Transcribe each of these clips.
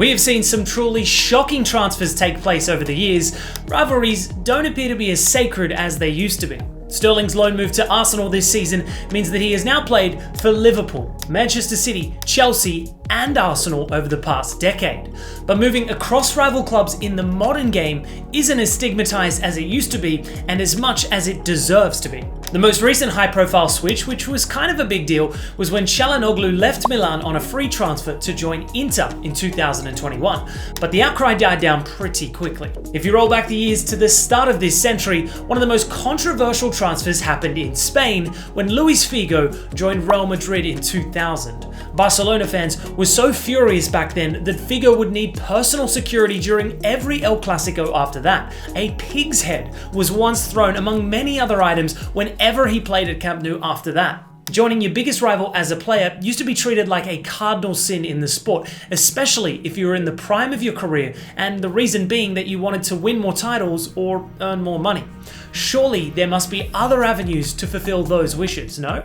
We have seen some truly shocking transfers take place over the years. Rivalries don't appear to be as sacred as they used to be. Sterling's loan move to Arsenal this season means that he has now played for Liverpool, Manchester City, Chelsea, and Arsenal over the past decade. But moving across rival clubs in the modern game isn't as stigmatized as it used to be and as much as it deserves to be. The most recent high-profile switch, which was kind of a big deal, was when Çalhanoğlu left Milan on a free transfer to join Inter in 2021. But the outcry died down pretty quickly. If you roll back the years to the start of this century, one of the most controversial transfers happened in Spain when Luis Figo joined Real Madrid in 2000. Barcelona fans were so furious back then that Figo would need personal security during every El Clasico after that. A pig's head was once thrown among many other items whenever he played at Camp Nou after that. Joining your biggest rival as a player used to be treated like a cardinal sin in the sport, especially if you were in the prime of your career, and the reason being that you wanted to win more titles or earn more money. Surely there must be other avenues to fulfill those wishes, no?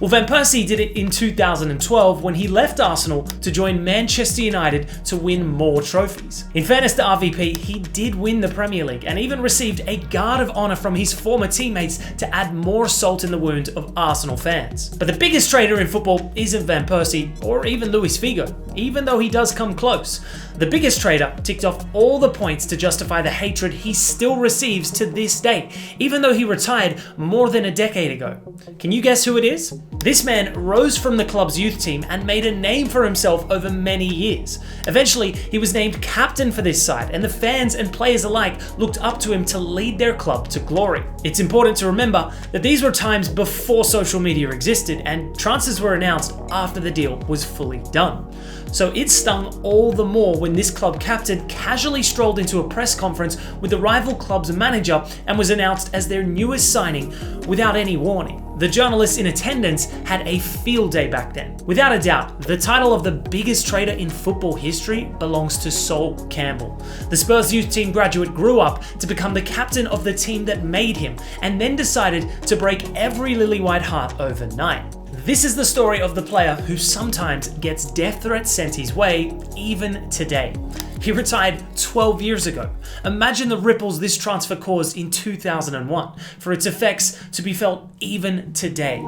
Well, Van Persie did it in 2012 when he left Arsenal to join Manchester United to win more trophies. In fairness to RVP, he did win the Premier League and even received a guard of honour from his former teammates to add more salt in the wound of Arsenal fans. But the biggest traitor in football isn't Van Persie or even Luis Figo, even though he does come close. The biggest traitor ticked off all the points to justify the hatred he still receives to this day, even though he retired more than a decade ago. Can you guess who it is? This man rose from the club's youth team and made a name for himself over many years. Eventually, he was named captain for this side, and the fans and players alike looked up to him to lead their club to glory. It's important to remember that these were times before social media existed, and transfers were announced after the deal was fully done. So it stung all the more when this club captain casually strolled into a press conference with the rival club's manager and was announced as their newest signing without any warning. The journalists in attendance had a field day back then. Without a doubt, the title of the biggest traitor in football history belongs to Sol Campbell. The Spurs youth team graduate grew up to become the captain of the team that made him, and then decided to break every lily-white heart overnight. This is the story of the player who sometimes gets death threats sent his way, even today. He retired 12 years ago. Imagine the ripples this transfer caused in 2001, for its effects to be felt even today.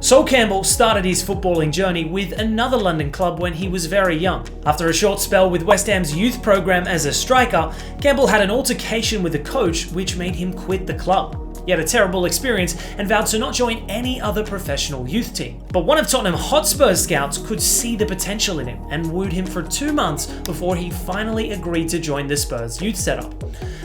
Sol Campbell started his footballing journey with another London club when he was very young. After a short spell with West Ham's youth program as a striker, Campbell had an altercation with the coach which made him quit the club. He had a terrible experience and vowed to not join any other professional youth team. But one of Tottenham Hotspur's scouts could see the potential in him and wooed him for 2 months before he finally agreed to join the Spurs youth setup.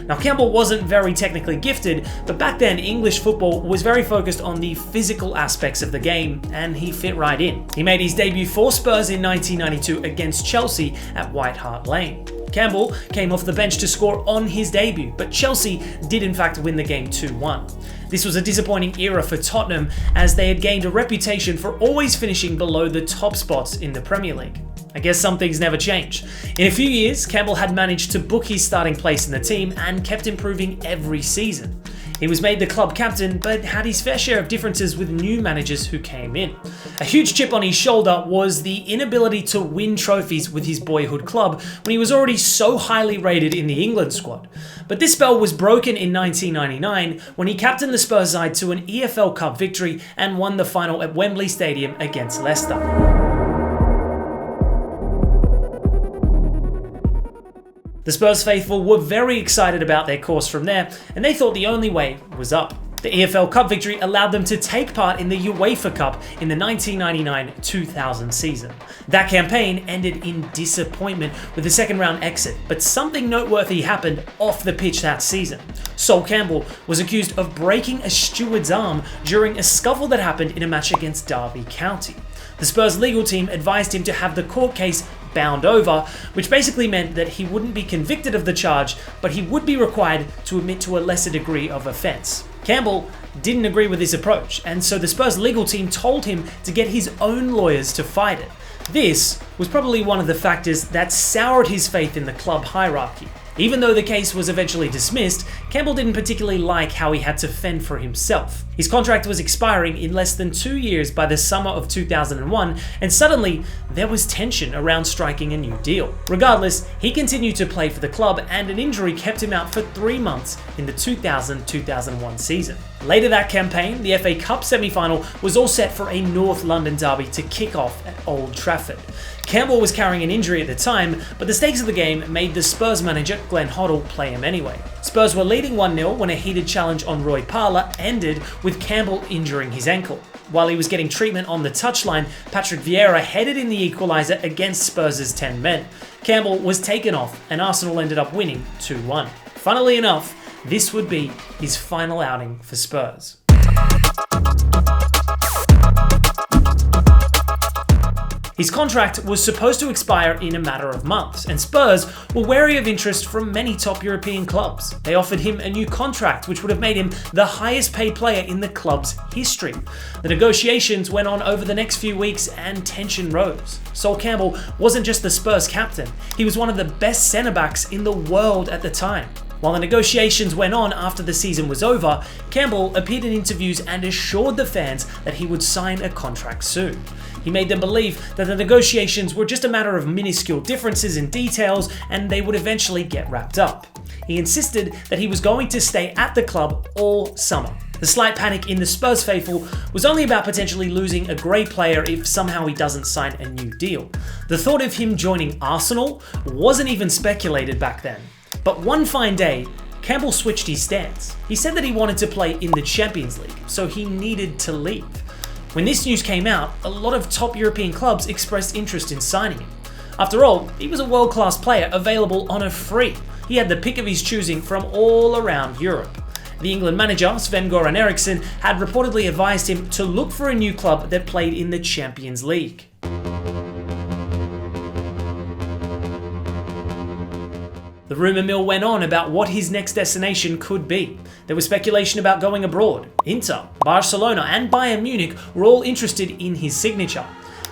Now, Campbell wasn't very technically gifted, but back then English football was very focused on the physical aspects of the game, and he fit right in. He made his debut for Spurs in 1992 against Chelsea at White Hart Lane. Campbell came off the bench to score on his debut, but Chelsea did in fact win the game 2-1. This was a disappointing era for Tottenham, as they had gained a reputation for always finishing below the top spots in the Premier League. I guess some things never change. In a few years, Campbell had managed to book his starting place in the team and kept improving every season. He was made the club captain, but had his fair share of differences with new managers who came in. A huge chip on his shoulder was the inability to win trophies with his boyhood club when he was already so highly rated in the England squad. But this spell was broken in 1999 when he captained the Spurs side to an EFL Cup victory and won the final at Wembley Stadium against Leicester. The Spurs faithful were very excited about their course from there, and they thought the only way was up. The EFL Cup victory allowed them to take part in the UEFA Cup in the 1999-2000 season. That campaign ended in disappointment with a second round exit, but something noteworthy happened off the pitch that season. Sol Campbell was accused of breaking a steward's arm during a scuffle that happened in a match against Derby County. The Spurs legal team advised him to have the court case bound over, which basically meant that he wouldn't be convicted of the charge, but he would be required to admit to a lesser degree of offence. Campbell didn't agree with this approach, and so the Spurs legal team told him to get his own lawyers to fight it. This was probably one of the factors that soured his faith in the club hierarchy. Even though the case was eventually dismissed, Campbell didn't particularly like how he had to fend for himself. His contract was expiring in less than 2 years by the summer of 2001, and suddenly there was tension around striking a new deal. Regardless, he continued to play for the club, and an injury kept him out for 3 months in the 2000-2001 season. Later that campaign, the FA Cup semi-final was all set for a North London derby to kick off at Old Trafford. Campbell was carrying an injury at the time, but the stakes of the game made the Spurs manager Glenn Hoddle play him anyway. Spurs were leading 1-0 when a heated challenge on Roy Parler ended with Campbell injuring his ankle. While he was getting treatment on the touchline, Patrick Vieira headed in the equaliser against Spurs' 10 men. Campbell was taken off and Arsenal ended up winning 2-1. Funnily enough, this would be his final outing for Spurs. His contract was supposed to expire in a matter of months, and Spurs were wary of interest from many top European clubs. They offered him a new contract, which would have made him the highest paid player in the club's history. The negotiations went on over the next few weeks and tension rose. Sol Campbell wasn't just the Spurs captain, he was one of the best centre-backs in the world at the time. While the negotiations went on after the season was over, Campbell appeared in interviews and assured the fans that he would sign a contract soon. He made them believe that the negotiations were just a matter of minuscule differences in details and they would eventually get wrapped up. He insisted that he was going to stay at the club all summer. The slight panic in the Spurs faithful was only about potentially losing a great player if somehow he doesn't sign a new deal. The thought of him joining Arsenal wasn't even speculated back then. But one fine day, Campbell switched his stance. He said that he wanted to play in the Champions League, so he needed to leave. When this news came out, a lot of top European clubs expressed interest in signing him. After all, he was a world-class player available on a free. He had the pick of his choosing from all around Europe. The England manager, Sven-Göran Eriksson, had reportedly advised him to look for a new club that played in the Champions League. The rumour mill went on about what his next destination could be. There was speculation about going abroad. Inter, Barcelona and Bayern Munich were all interested in his signature.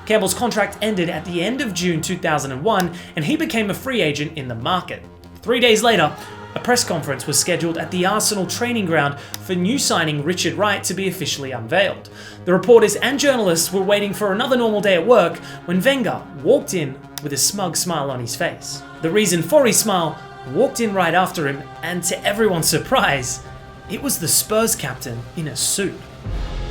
Campbell's contract ended at the end of June 2001 and he became a free agent in the market. 3 days later, a press conference was scheduled at the Arsenal training ground for new signing Richard Wright to be officially unveiled. The reporters and journalists were waiting for another normal day at work when Wenger walked in with a smug smile on his face. The reason for his smile walked in right after him, and to everyone's surprise, it was the Spurs captain in a suit.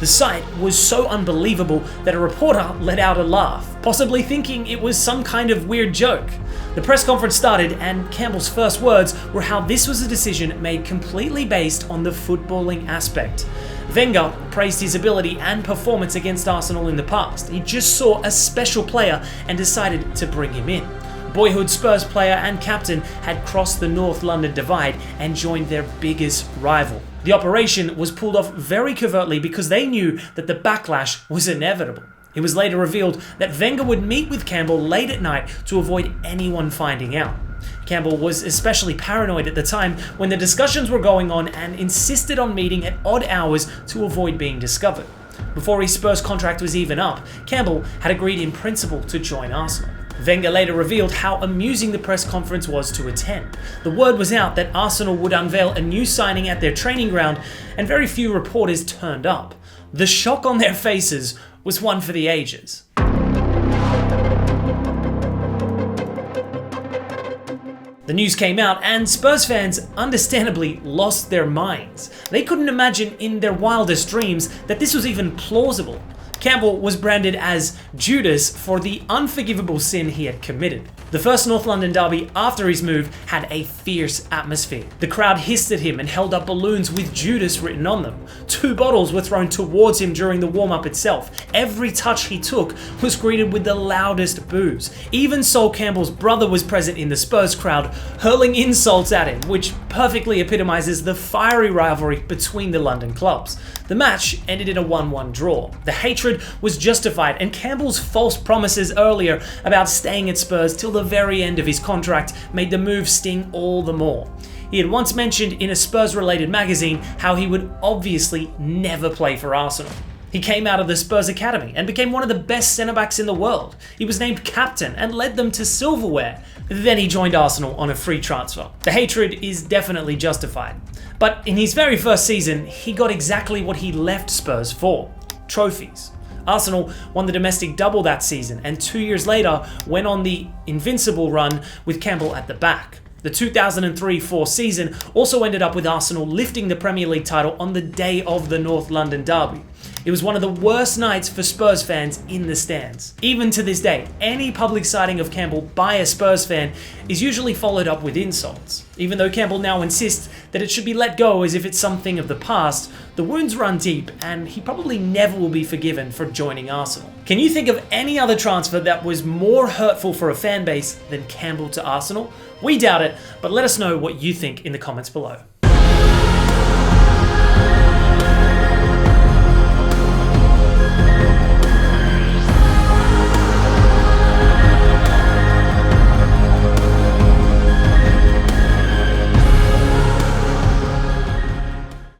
The sight was so unbelievable that a reporter let out a laugh, possibly thinking it was some kind of weird joke. The press conference started and Campbell's first words were how this was a decision made completely based on the footballing aspect. Wenger praised his ability and performance against Arsenal in the past. He just saw a special player and decided to bring him in. Boyhood Spurs player and captain had crossed the North London divide and joined their biggest rival. The operation was pulled off very covertly because they knew that the backlash was inevitable. It was later revealed that Wenger would meet with Campbell late at night to avoid anyone finding out. Campbell was especially paranoid at the time when the discussions were going on and insisted on meeting at odd hours to avoid being discovered. Before his Spurs contract was even up, Campbell had agreed in principle to join Arsenal. Wenger later revealed how amusing the press conference was to attend. The word was out that Arsenal would unveil a new signing at their training ground, and very few reporters turned up. The shock on their faces was one for the ages. The news came out and Spurs fans understandably lost their minds. They couldn't imagine in their wildest dreams that this was even plausible. Campbell was branded as Judas for the unforgivable sin he had committed. The first North London derby after his move had a fierce atmosphere. The crowd hissed at him and held up balloons with Judas written on them. 2 bottles were thrown towards him during the warm-up itself. Every touch he took was greeted with the loudest boos. Even Sol Campbell's brother was present in the Spurs crowd, hurling insults at him, which perfectly epitomizes the fiery rivalry between the London clubs. The match ended in a 1-1 draw. The hatred was justified, and Campbell's false promises earlier about staying at Spurs till the very end of his contract made the move sting all the more. He had once mentioned in a Spurs-related magazine how he would obviously never play for Arsenal. He came out of the Spurs academy and became one of the best centre-backs in the world. He was named captain and led them to silverware. Then he joined Arsenal on a free transfer. The hatred is definitely justified. But in his very first season, he got exactly what he left Spurs for: trophies. Arsenal won the domestic double that season, and 2 years later went on the invincible run with Campbell at the back. The 2003-04 season also ended up with Arsenal lifting the Premier League title on the day of the North London derby. It was one of the worst nights for Spurs fans in the stands. Even to this day, any public sighting of Campbell by a Spurs fan is usually followed up with insults. Even though Campbell now insists that it should be let go as if it's something of the past, the wounds run deep and he probably never will be forgiven for joining Arsenal. Can you think of any other transfer that was more hurtful for a fan base than Campbell to Arsenal? We doubt it, but let us know what you think in the comments below.